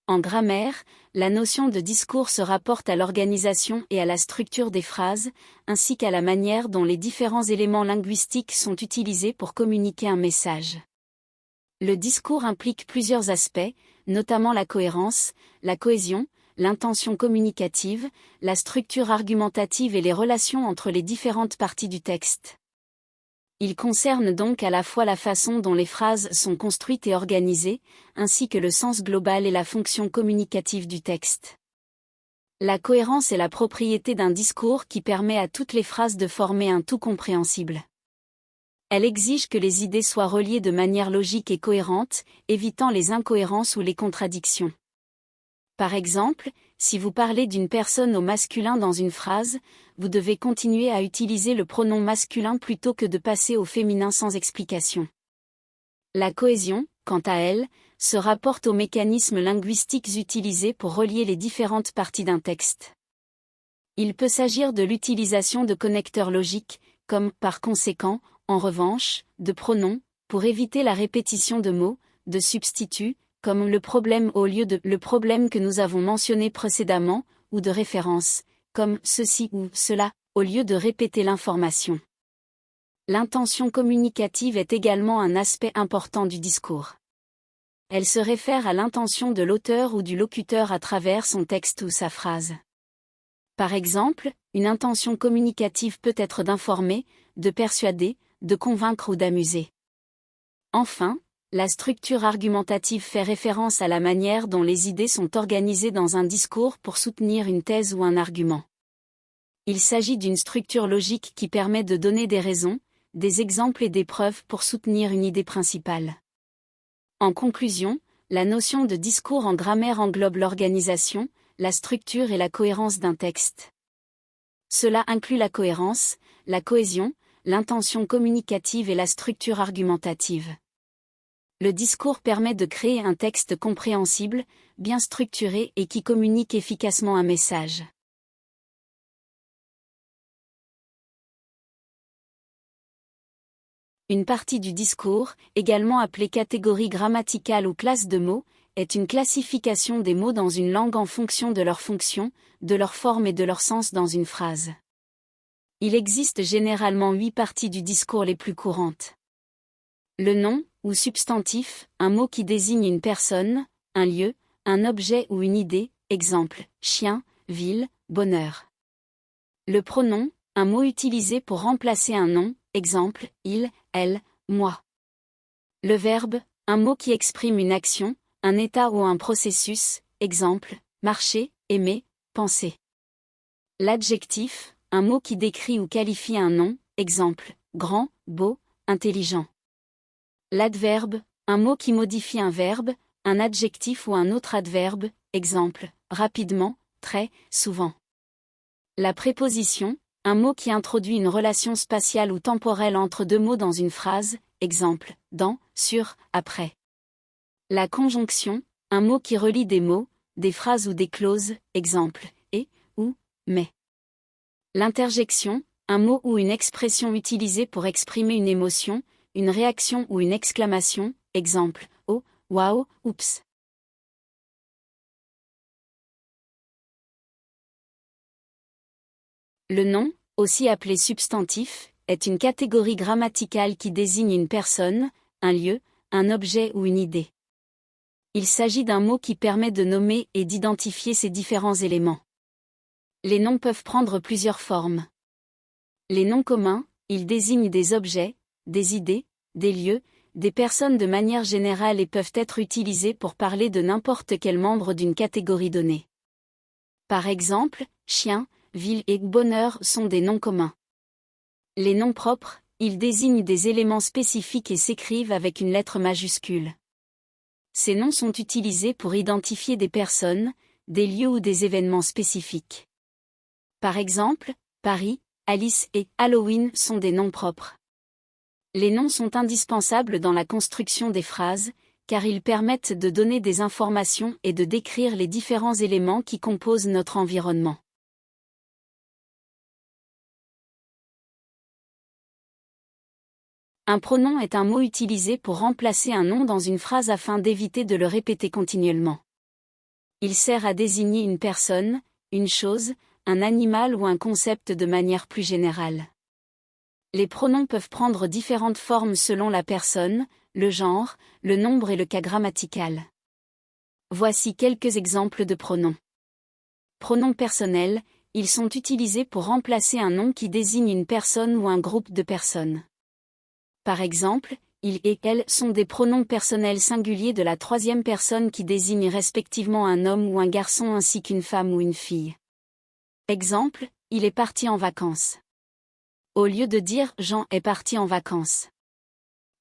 En grammaire, la notion de discours se rapporte à l'organisation et à la structure des phrases, ainsi qu'à la manière dont les différents éléments linguistiques sont utilisés pour communiquer un message. Le discours implique plusieurs aspects, notamment la cohérence, la cohésion, l'intention communicative, la structure argumentative et les relations entre les différentes parties du texte. Il concerne donc à la fois la façon dont les phrases sont construites et organisées, ainsi que le sens global et la fonction communicative du texte. La cohérence est la propriété d'un discours qui permet à toutes les phrases de former un tout compréhensible. Elle exige que les idées soient reliées de manière logique et cohérente, évitant les incohérences ou les contradictions. Par exemple, si vous parlez d'une personne au masculin dans une phrase, vous devez continuer à utiliser le pronom masculin plutôt que de passer au féminin sans explication. La cohésion, quant à elle, se rapporte aux mécanismes linguistiques utilisés pour relier les différentes parties d'un texte. Il peut s'agir de l'utilisation de connecteurs logiques, comme, par conséquent, en revanche, de pronoms, pour éviter la répétition de mots, de substituts, comme le problème au lieu de le problème que nous avons mentionné précédemment, ou de références, comme ceci ou cela, au lieu de répéter l'information. L'intention communicative est également un aspect important du discours. Elle se réfère à l'intention de l'auteur ou du locuteur à travers son texte ou sa phrase. Par exemple, une intention communicative peut être d'informer, de persuader, de convaincre ou d'amuser. Enfin, la structure argumentative fait référence à la manière dont les idées sont organisées dans un discours pour soutenir une thèse ou un argument. Il s'agit d'une structure logique qui permet de donner des raisons, des exemples et des preuves pour soutenir une idée principale. En conclusion, la notion de discours en grammaire englobe l'organisation, la structure et la cohérence d'un texte. Cela inclut la cohérence, la cohésion, l'intention communicative et la structure argumentative. Le discours permet de créer un texte compréhensible, bien structuré et qui communique efficacement un message. Une partie du discours, également appelée catégorie grammaticale ou classe de mots, est une classification des mots dans une langue en fonction de leur fonction, de leur forme et de leur sens dans une phrase. Il existe généralement 8 parties du discours les plus courantes. Le nom, ou substantif, un mot qui désigne une personne, un lieu, un objet ou une idée, exemple, chien, ville, bonheur. Le pronom, un mot utilisé pour remplacer un nom, exemple, il, elle, moi. Le verbe, un mot qui exprime une action, un état ou un processus, exemple, marcher, aimer, penser. L'adjectif, un mot qui décrit ou qualifie un nom, exemple, grand, beau, intelligent. L'adverbe, un mot qui modifie un verbe, un adjectif ou un autre adverbe, exemple, rapidement, très, souvent. La préposition, un mot qui introduit une relation spatiale ou temporelle entre deux mots dans une phrase, exemple, dans, sur, après. La conjonction, un mot qui relie des mots, des phrases ou des clauses, exemple, et, ou, mais. L'interjection, un mot ou une expression utilisée pour exprimer une émotion, une réaction ou une exclamation, exemple, oh, waouh, oups. Le nom, aussi appelé substantif, est une catégorie grammaticale qui désigne une personne, un lieu, un objet ou une idée. Il s'agit d'un mot qui permet de nommer et d'identifier ces différents éléments. Les noms peuvent prendre plusieurs formes. Les noms communs, ils désignent des objets, des idées, des lieux, des personnes de manière générale et peuvent être utilisés pour parler de n'importe quel membre d'une catégorie donnée. Par exemple, chien, ville et bonheur sont des noms communs. Les noms propres, ils désignent des éléments spécifiques et s'écrivent avec une lettre majuscule. Ces noms sont utilisés pour identifier des personnes, des lieux ou des événements spécifiques. Par exemple, Paris, Alice et Halloween sont des noms propres. Les noms sont indispensables dans la construction des phrases, car ils permettent de donner des informations et de décrire les différents éléments qui composent notre environnement. Un pronom est un mot utilisé pour remplacer un nom dans une phrase afin d'éviter de le répéter continuellement. Il sert à désigner une personne, une chose, un animal ou un concept de manière plus générale. Les pronoms peuvent prendre différentes formes selon la personne, le genre, le nombre et le cas grammatical. Voici quelques exemples de pronoms. Pronoms personnels, ils sont utilisés pour remplacer un nom qui désigne une personne ou un groupe de personnes. Par exemple, il et elle sont des pronoms personnels singuliers de la troisième personne qui désignent respectivement un homme ou un garçon ainsi qu'une femme ou une fille. Exemple, il est parti en vacances. Au lieu de dire Jean est parti en vacances.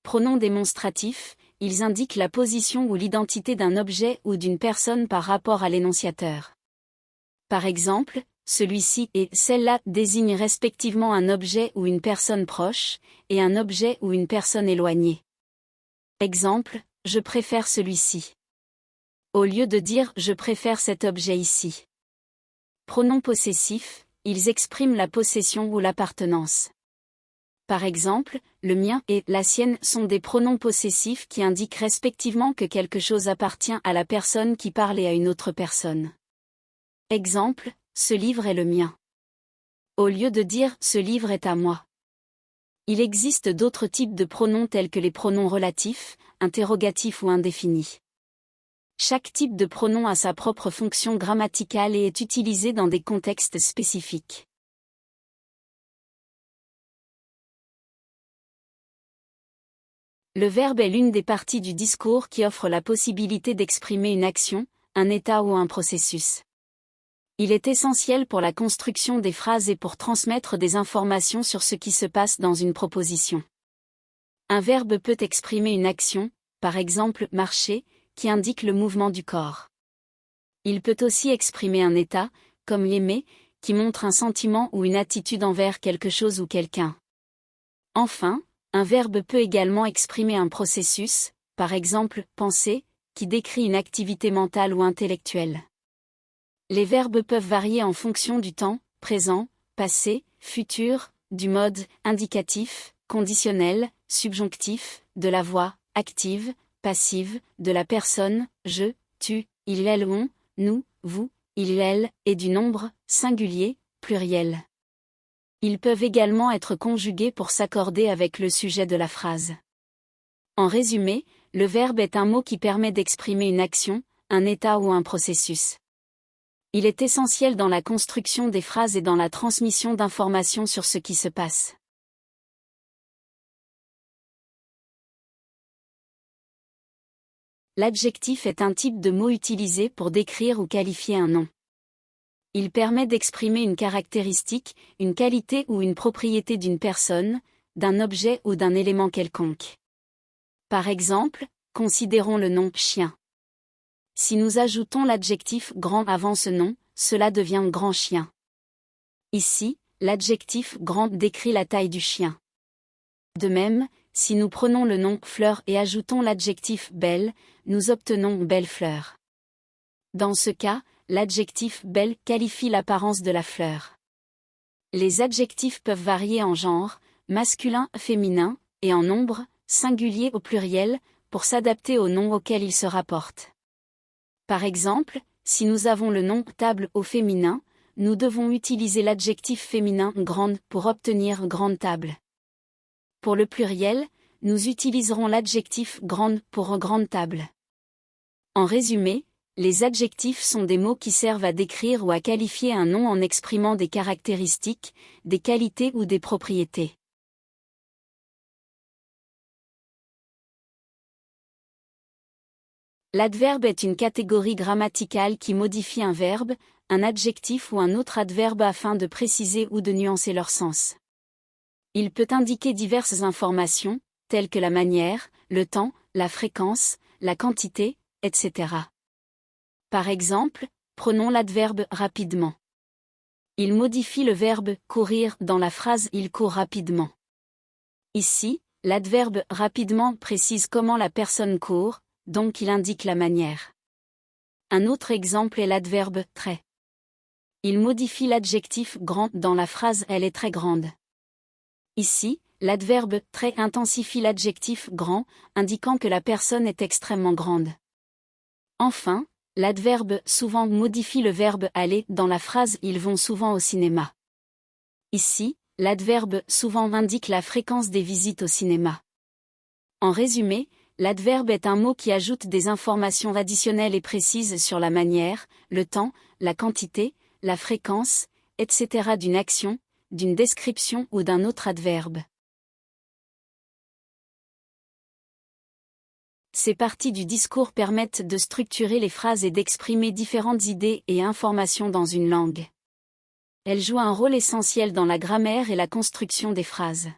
Pronoms démonstratifs, ils indiquent la position ou l'identité d'un objet ou d'une personne par rapport à l'énonciateur. Par exemple, celui-ci et celle-là désignent respectivement un objet ou une personne proche, et un objet ou une personne éloignée. Exemple, je préfère celui-ci. Au lieu de dire je préfère cet objet ici. Pronoms possessifs, ils expriment la possession ou l'appartenance. Par exemple, le mien et la sienne sont des pronoms possessifs qui indiquent respectivement que quelque chose appartient à la personne qui parle et à une autre personne. Exemple, ce livre est le mien. Au lieu de dire ce livre est à moi. Il existe d'autres types de pronoms tels que les pronoms relatifs, interrogatifs ou indéfinis. Chaque type de pronom a sa propre fonction grammaticale et est utilisé dans des contextes spécifiques. Le verbe est l'une des parties du discours qui offre la possibilité d'exprimer une action, un état ou un processus. Il est essentiel pour la construction des phrases et pour transmettre des informations sur ce qui se passe dans une proposition. Un verbe peut exprimer une action, par exemple marcher, qui indique le mouvement du corps. Il peut aussi exprimer un état, comme aimer, qui montre un sentiment ou une attitude envers quelque chose ou quelqu'un. Enfin, un verbe peut également exprimer un processus, par exemple penser, qui décrit une activité mentale ou intellectuelle. Les verbes peuvent varier en fonction du temps, présent, passé, futur, du mode indicatif, conditionnel, subjonctif, de la voix, active, passive, de la personne, je, tu, il, elle, on, nous, vous, il, elle, et du nombre, singulier, pluriel. Ils peuvent également être conjugués pour s'accorder avec le sujet de la phrase. En résumé, le verbe est un mot qui permet d'exprimer une action, un état ou un processus. Il est essentiel dans la construction des phrases et dans la transmission d'informations sur ce qui se passe. L'adjectif est un type de mot utilisé pour décrire ou qualifier un nom. Il permet d'exprimer une caractéristique, une qualité ou une propriété d'une personne, d'un objet ou d'un élément quelconque. Par exemple, considérons le nom « chien ». Si nous ajoutons l'adjectif « grand » avant ce nom, cela devient « grand chien ». Ici, l'adjectif « grand » décrit la taille du chien. De même, si nous prenons le nom « fleur » et ajoutons l'adjectif « belle », nous obtenons « belle fleur ». Dans ce cas, l'adjectif « belle » qualifie l'apparence de la fleur. Les adjectifs peuvent varier en genre, masculin, féminin, et en nombre, singulier au pluriel, pour s'adapter au nom auquel ils se rapportent. Par exemple, si nous avons le nom « table » au féminin, nous devons utiliser l'adjectif féminin « grande » pour obtenir « grande table ». Pour le pluriel, nous utiliserons l'adjectif « grande » pour « grande table ». En résumé, les adjectifs sont des mots qui servent à décrire ou à qualifier un nom en exprimant des caractéristiques, des qualités ou des propriétés. L'adverbe est une catégorie grammaticale qui modifie un verbe, un adjectif ou un autre adverbe afin de préciser ou de nuancer leur sens. Il peut indiquer diverses informations, telles que la manière, le temps, la fréquence, la quantité, etc. Par exemple, prenons l'adverbe rapidement. Il modifie le verbe courir dans la phrase il court rapidement. Ici, l'adverbe rapidement précise comment la personne court, donc il indique la manière. Un autre exemple est l'adverbe très. Il modifie l'adjectif grand dans la phrase elle est très grande. Ici, l'adverbe très intensifie l'adjectif grand, indiquant que la personne est extrêmement grande. Enfin, L'adverbe souvent modifie le verbe aller dans la phrase ils vont souvent au cinéma. Ici, l'adverbe souvent indique la fréquence des visites au cinéma. En résumé, l'adverbe est un mot qui ajoute des informations additionnelles et précises sur la manière, le temps, la quantité, la fréquence, etc. d'une action, d'une description ou d'un autre adverbe. Ces parties du discours permettent de structurer les phrases et d'exprimer différentes idées et informations dans une langue. Elles jouent un rôle essentiel dans la grammaire et la construction des phrases.